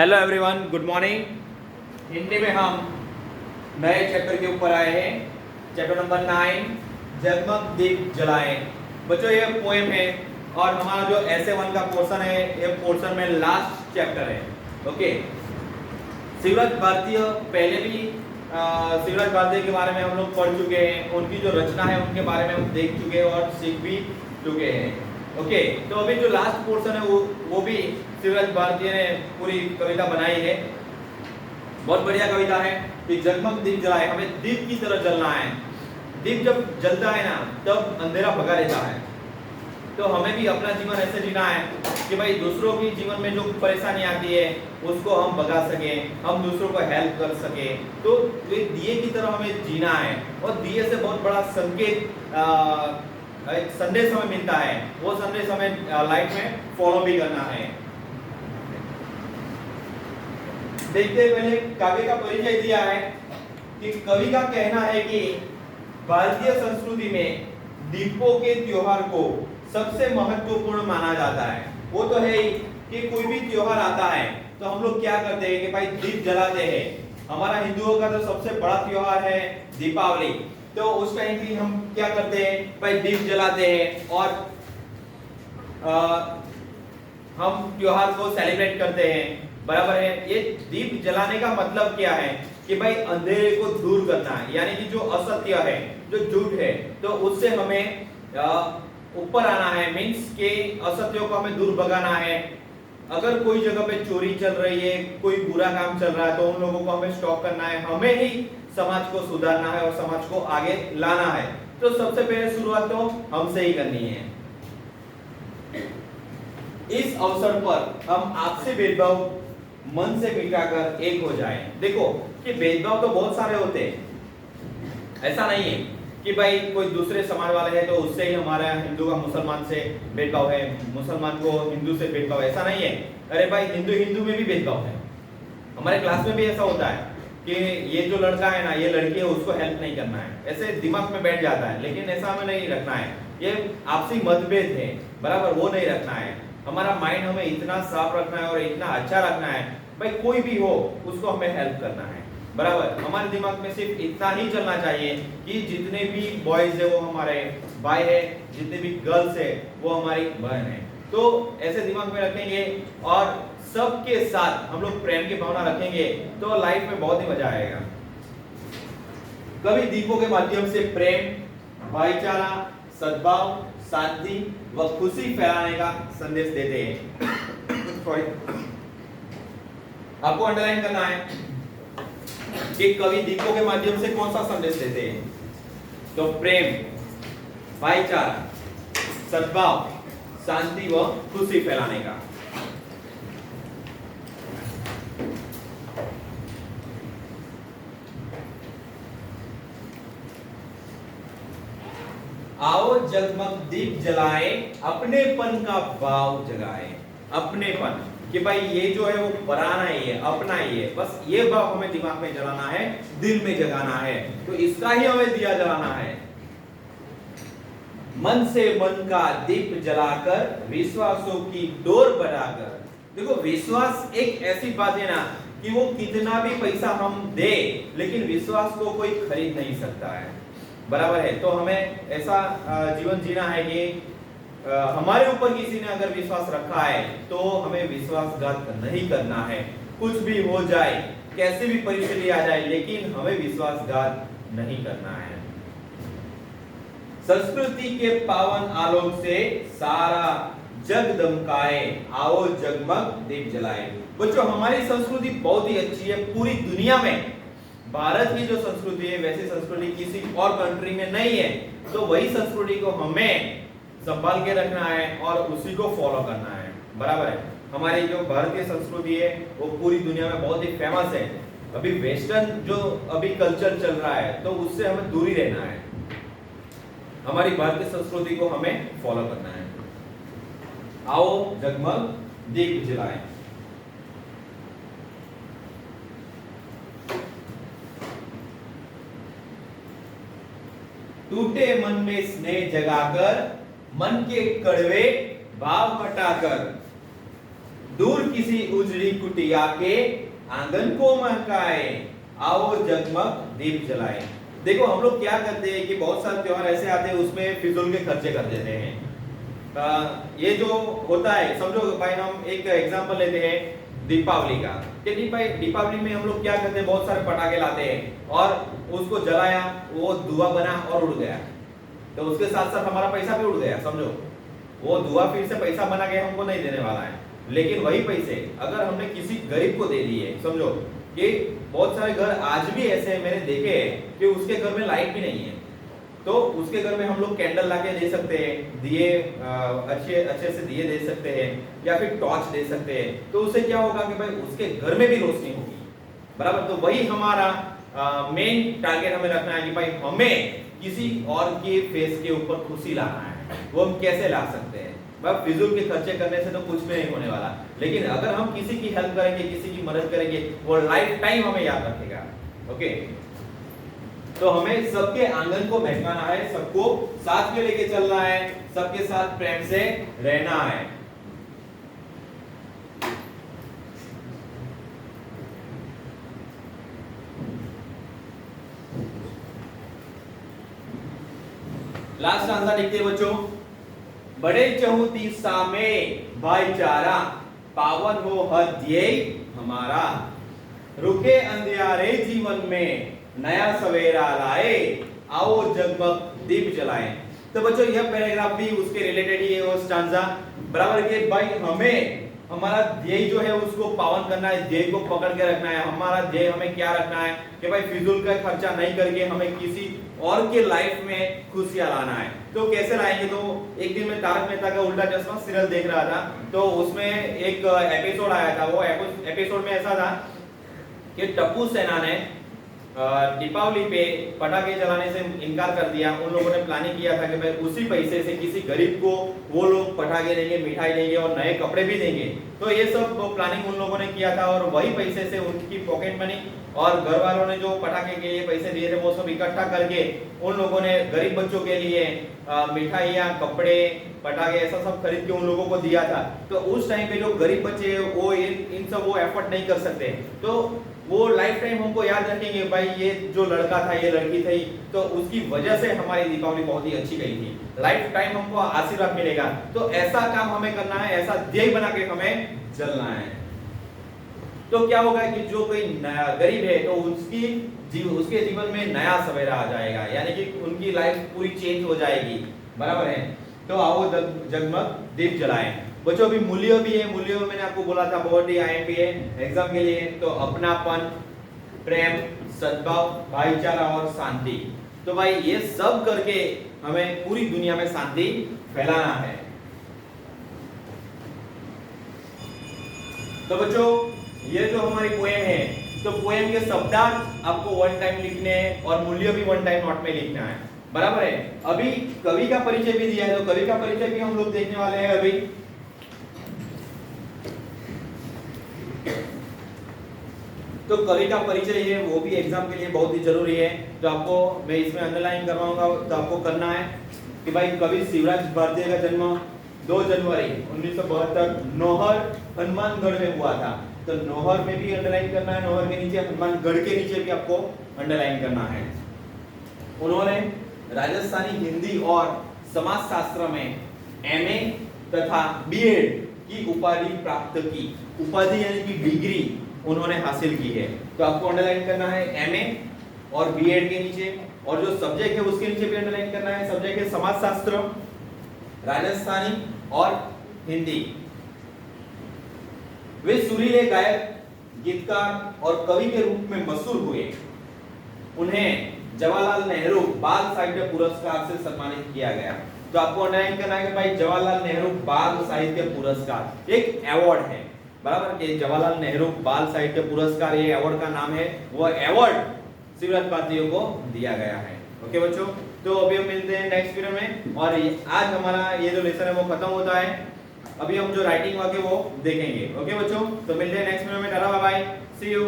Hello everyone, good morning. Hindi में हम नए चैप्टर के ऊपर आए हैं। चैप्टर नंबर 9, जगमग दीप जलाएं। बच्चों, ये पोएम है और हमारा जो ऐसे 1 का पोर्शन है, ये पोर्शन में लास्ट चैप्टर है। ओके, शिवराज भारती पहले भी शिवराज भारती के बारे में हम लोग पढ़ चुके हैं। उनकी जो रचना है उनके बारे में हम देख चुके हैं और सीख भी चुके हैं। ओके, तो अभी जो लास्ट पोर्शन है वो भी शिवराज भारती ने पूरी कविता बनाई है। बहुत बढ़िया कविता है कि जगमग दीप जलाए, हमें दीप की तरह जलना है। दीप जब जलता है ना, तब अंधेरा भगा लेता है। तो हमें भी अपना जीवन ऐसे जीना है कि भाई दूसरों की जीवन में जो परेशानी आती है उसको हम भगा सके, हम दूसरों को हेल्प कर सके। तो एक दिए की तरह हमें जीना है और दिए से बहुत बड़ा संकेत एक संदेश हमें मिलता है। वो संदेश हमें लाइफ में फॉलो भी करना है। देखते पहले काव्य का परिचय दिया है कि कवि का कहना है कि भारतीय संस्कृति में दीपों के त्योहार को सबसे महत्वपूर्ण माना जाता है। वो तो है ही कि कोई भी त्योहार आता है तो हम लोग क्या करते हैं कि भाई दीप जलाते हैं। हमारा हिंदुओं का तो सबसे बड़ा त्योहार है दीपावली। तो उस टाइम भी हम क्या करते हैं भाई, दीप जलाते हैं और हम त्योहार को सेलिब्रेट करते हैं। बराबर है। ये दीप जलाने का मतलब क्या है कि भाई अंधेरे को दूर करना है, यानी कि जो असत्य है, जो झूठ है, तो उससे हमें ऊपर आना है। मींस के असत्यों को हमें दूर भगाना है। अगर कोई जगह पे चोरी चल रही है, कोई बुरा काम चल रहा है, तो उन लोगों को हमें स्टॉप करना है। हमें ही समाज को सुधारना है और समाज को आगे लाना है। तो सबसे पहले शुरुआत तो हमसे ही करनी है। इस अवसर पर हम आपसे भेदभाव मन से मिटाकर एक हो जाएं। देखो कि भेदभाव तो बहुत सारे होते हैं। ऐसा नहीं है कि भाई कोई दूसरे समाज वाले हैं तो उससे ही हमारा हिंदू का मुसलमान से भेदभाव है, मुसलमान को हिंदू से भेदभाव, ऐसा नहीं है। अरे भाई, हिंदू हिंदू में भी भेदभाव है। हमारे क्लास में भी ऐसा होता है कि ये जो लड़का है ना, ये लड़की है, उसको हेल्प नहीं करना है, ऐसे दिमाग में बैठ जाता है। लेकिन ऐसा हमें नहीं रखना है। ये आपसी मतभेद है, बराबर, वो नहीं रखना है। हमारा माइंड हमें इतना साफ रखना है और इतना अच्छा रखना है, भाई कोई भी हो उसको हमें हेल्प करना है। बराबर, हमारे दिमाग में सिर्फ इतना ही चलना चाहिए कि जितने भी बॉयज है वो हमारे भाई है, जितने भी गर्ल्स है वो हमारी बहन है। तो ऐसे दिमाग में रखेंगे और सबके साथ हम लोग प्रेम की भावना रखेंगे तो लाइफ में बहुत ही मजा आएगा। कभी दीपों के माध्यम से प्रेम, भाईचारा, सद्भाव, शांति व खुशी फैलाने का संदेश देते हैं। आपको अंडरलाइन करना है कि कवि दीपों के माध्यम से कौन सा संदेश देते हैं। तो प्रेम, भाईचारा, सद्भाव, शांति व खुशी फैलाने का। आओ जगमग दीप जलाए, अपनेपन का भाव जगाए। अपनेपन कि भाई ये जो है वो पराना ही है, अपना ही है, बस ये भाव हमें दिमाग में जलाना है, दिल में जगाना है। तो इसका ही हमें दिया जलाना है। मन से मन का दीप जलाकर, विश्वासों की डोर बढ़ाकर। देखो, विश्वास एक ऐसी बात है ना कि वो कितना भी पैसा हम दे, लेकिन विश्वास को कोई खरीद नहीं सकता है। बराबर है। तो हमें ऐसा जीवन जीना है कि हमारे ऊपर किसी ने अगर विश्वास रखा है तो हमें विश्वासघात नहीं करना है। कुछ भी हो जाए, कैसी भी परिस्थिति आ जाए, लेकिन हमें विश्वासघात नहीं करना है। संस्कृति के पावन आलोक से सारा जग दमकाए, आओ जगमग दीप जलाए। बच्चों, हमारी संस्कृति बहुत ही अच्छी है। पूरी दुनिया में भारत की जो संस्कृति है वैसी संस्कृति किसी और कंट्री में नहीं है। तो वही संस्कृति को हमें संभाल के रखना है और उसी को फॉलो करना है। बराबर है। हमारी जो भारतीय संस्कृति है वो पूरी दुनिया में बहुत ही फेमस है। अभी वेस्टर्न जो अभी कल्चर चल रहा है तो उससे हमें दूरी रहना है। हमारी भारतीय संस्कृति को हमें फॉलो करना है। आओ जगमग दीप जलाएं। टूटे मन में स्नेह जगाकर, मन के कड़वे भाव हटाकर, दूर किसी उजड़ी कुटिया के आंगन को महकाए, आओ जगमग दीप जलाए। देखो हम लोग क्या करते हैं कि बहुत सारे त्योहार ऐसे आते हैं उसमें फिजूल के खर्चे कर देते हैं। ये जो होता है, समझो भाई हम एक एग्जांपल लेते हैं दीपावली का, कि दीपावली में हम लोग क्या करते हैं, बहुत सारे पटाखे लाते हैं और उसको जलाया, वो धुआं बना और उड़ गया, तो उसके साथ साथ हमारा पैसा भी उड़ गया। समझो वो धुआं फिर से पैसा बना के हमको नहीं देने वाला है, लेकिन वही पैसे अगर हमने किसी गरीब को दे दिए, समझो कि बहुत सारे घर आज भी ऐसे हैं, मैंने देखे हैं कि उसके घर में लाइट भी नहीं है, तो उसके घर में हम लोग कैंडल लाके दे सकते हैं, दिए अच्छे से दिए दे सकते हैं, या फिर टॉर्च दे सकते हैं, तो उससे क्या होगा कि भाई उसके घर में भी रोशनी होगी, बराबर। तो वही हमारा मेन टारगेट हमें रखना है कि भाई हमें किसी और के फेस के ऊपर खुशी लाना है। वो हम कैसे ला सकते हैं? भाई फिजूल के खर्चे करने से तो कुछ भी नहीं होने वाला, लेकिन अगर हम किसी की हेल्प करेंगे, किसी की मदद करेंगे, वो लाइफ टाइम हमें याद रखेगा। ओके, तो हमें सबके आंगन को महकाना है, सबको साथ में लेके चलना है, सबके साथ प्रेम से रहना है। लास्ट आंसर लिखते हैं बच्चों, बड़े चहुतीसा में भाईचारा, पावन हो हर ध्येय हमारा, रुके अंधियारे जीवन में नया सवेरा लाए, आओ जगमग दीप जलाएं। तो बच्चों यह पैराग्राफ भी उसके रिलेटेड ही है, वो स्टांजा बराबर के भाई हमें हमारा ध्येय जो है उसको पावन करना है, ध्येय को पकड़ के रखना है। हमारा ध्येय हमें क्या रखना है कि भाई फिजूल का खर्चा नहीं करके हमें किसी और के लाइफ में खुशियां लाना है। तो कैसे लाएंगे? तो एक दिन मैं तारक मेहता का उल्टा चश्मा सीरियल देख रहा था, तो उसमें एक एपिसोड आया था। वो एपिसोड में ऐसा था कि टप्पू सेना ने दीपावली पे पटाखे जलाने से इनकार कर दिया। उन लोगों ने प्लानिंग किया था कि भाई उसी पैसे से किसी गरीब को वो लोग पटाखे देंगे, मिठाई देंगे और नए कपड़े भी देंगे। तो ये सब प्लानिंग उन लोगों ने किया था और वही पैसे से उनकी पॉकेट मनी और घर वालों ने जो पटाखे के लिए पैसे दिए थे वो सब इकट्ठा करके उन लोगों ने गरीब बच्चों के लिए मिठाइयाँ, कपड़े, पटाखे ऐसा सब खरीद के उन लोगों को दिया था। तो उस टाइम पे जो गरीब बच्चे वो इन सब वो एफर्ट नहीं कर सकते, तो वो लाइफ टाइम हमको याद रखेंगे भाई ये जो लड़का था, ये लड़की थी, तो उसकी वजह से हमारी दीपावली बहुत ही अच्छी गई थी। लाइफ टाइम हमको आशीर्वाद मिलेगा। तो ऐसा काम हमें करना है, ऐसा ध्येय बना के हमें चलना है। तो क्या होगा कि जो कोई गरीब है तो उसके जीवन में नया सवेरा आ जाएगा, यानी कि उनकी लाइफ पूरी चेंज हो जाएगी, बराबर है। तो आओ जगमग दीप जलाएं। बच्चों अभी मूल्य भी है, मूल्य में मैंने आपको बोला था बहुत ही आईएमपी है एग्जाम के लिए। तो अपनापन, प्रेम, सद्भाव, भाईचारा और शांति। तो भाई ये सब करके हमें पूरी दुनिया में शांति फैलाना है। तो बच्चों ये जो हमारी पोएम है, तो पोएम के शब्दार्थ आपको वन टाइम लिखने हैं और मूल्य भी वन टाइम नोट में लिखना है, बराबर है। अभी कवि का परिचय भी दिया है, तो कवि का परिचय भी हम लोग देखने वाले हैं अभी। तो कवि का परिचय है वो भी एग्जाम के लिए बहुत ही जरूरी है। तो आपको मैं इसमें अंडरलाइन करवाऊंगा, तो आपको करना है कि भाई कवि शिवराज भारती का जन्म 2 जनवरी 1972 नौहर हनुमानगढ़ में हुआ था। तो नौहर में भी अंडरलाइन करना है, नौहर के नीचे, हनुमानगढ़ के नीचे भी आपको अंडरलाइन करना है। उन्होंने राजस्थानी हिंदी और समाजशास्त्र में एमए तथा बीएड की उपाधि प्राप्त की। उपाधि यानी कि डिग्री उन्होंने हासिल की है। तो आपको अंडरलाइन करना है एमए और बीएड के नीचे, और जो सब्जेक्ट है उसके नीचे भी अंडरलाइन करना है। सब्जेक्ट है समाजशास्त्र, राजस्थानी और हिंदी। वे सुरीले गायक, गीतकार और कवि के रूप में मशहूर हुए। उन्हें जवाहरलाल नेहरू बाल साहित्य पुरस्कार से सम्मानित किया गया। तो आपको अंडरलाइन करना है कि भाई जवाहरलाल नेहरू बाल साहित्य पुरस्कार एक अवार्ड है, बराबर के जवाहरलाल नेहरू बाल साहित्य पुरस्कार ये अवार्ड का नाम है। वो अवार्ड शिवराज भारतीयों को दिया गया है। ओके बच्चों, तो अभी हम मिलते हैं नेक्स्ट पीरियड में, और आज हमारा ये जो लेसन है वो खत्म होता है। अभी हम जो राइटिंग वाके वो देखेंगे। ओके बच्चों, तो मिलते हैं नेक्स्ट पीरियड में। Tata bye bye, see you.